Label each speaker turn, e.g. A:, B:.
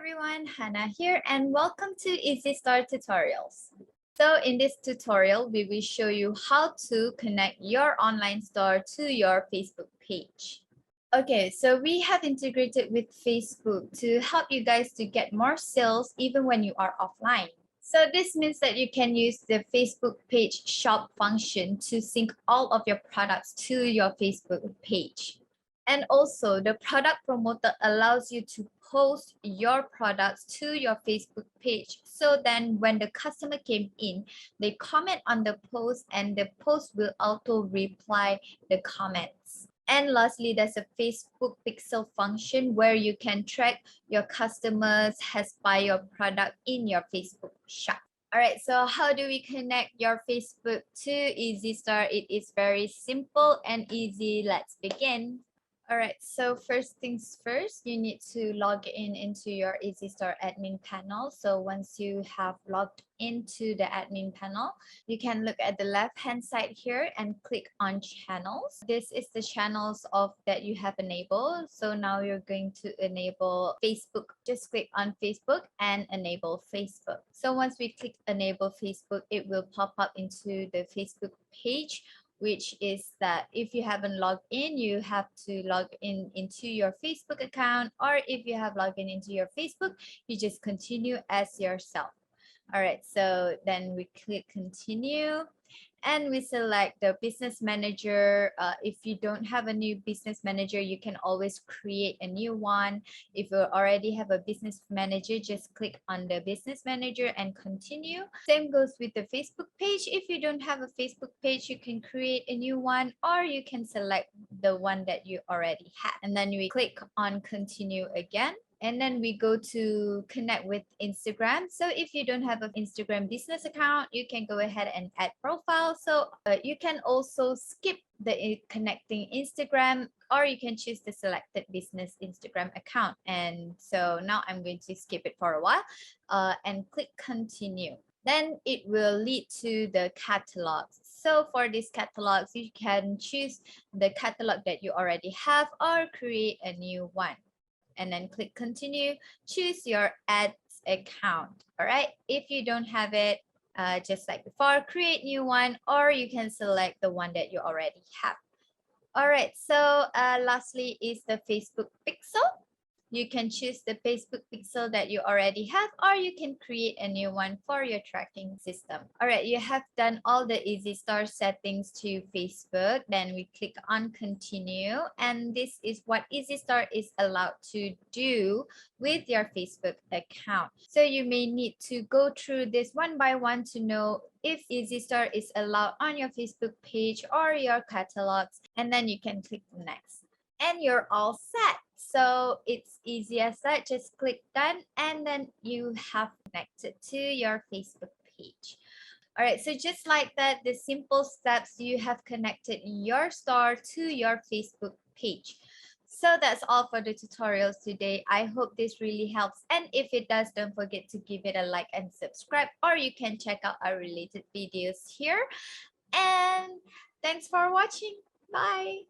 A: everyone, Hannah here and welcome to Easy Start Tutorials. So in this tutorial, we will show you how to connect your online store to your Facebook page. Okay, so we have integrated with Facebook to help you guys to get more sales even when you are offline. So this means that you can use the Facebook page shop function to sync all of your products to your Facebook page. And also the product promoter allows you to post your products to your Facebook page. So then when the customer came in, they comment on the post and the post will auto reply the comments. And lastly, there's a Facebook pixel function where you can track your customers has buy your product in your Facebook shop. All right, so how do we connect your Facebook to Easy Store? It is very simple and easy. Let's begin. All right, so first things first, you need to log in into your Easy Store admin panel. So once you have logged into the admin panel, you can look at the left-hand side here and click on channels. This is the channels of that you have enabled. So now you're going to enable Facebook. Just click on Facebook and enable Facebook. So once we click enable Facebook, it will pop up into the Facebook page, which is that if you haven't logged in, you have to log in into your Facebook account, or if you have logged in into your Facebook, you just continue as yourself. All right, so then we click continue and we select the business manager. If you don't have a new business manager, you can always create a new one. If you already have a business manager, just click on the business manager and continue. Same goes with the Facebook page. If you don't have a Facebook page, you can create a new one, or you can select the one that you already have. And then we click on continue again. And then we go to connect with Instagram. So if you don't have an Instagram business account, you can go ahead and add profile. So you can also skip the connecting Instagram, or you can choose the selected business Instagram account. And so now I'm going to skip it for a while and click continue. Then it will lead to the catalogs. So for these catalogs, you can choose the catalog that you already have or create a new one. And then click continue, choose your ads account. All right, if you don't have it, just like before, create new one, or you can select the one that you already have. All right, so lastly is the Facebook pixel. You can choose the Facebook pixel that you already have, or you can create a new one for your tracking system. All right, you have done all the Easy Store settings to Facebook. Then we click on continue. And this is what Easy Store is allowed to do with your Facebook account. So you may need to go through this one by one to know if Easy Store is allowed on your Facebook page or your catalogs. And then you can click next. And you're all set. So it's easy as that. Just click done and then you have connected to your Facebook page. All right, so just like that, the simple steps, you have connected your store to your Facebook page. So that's all for the tutorials today. I hope this really helps. And if it does, don't forget to give it a like and subscribe, or you can check out our related videos here. And thanks for watching. Bye.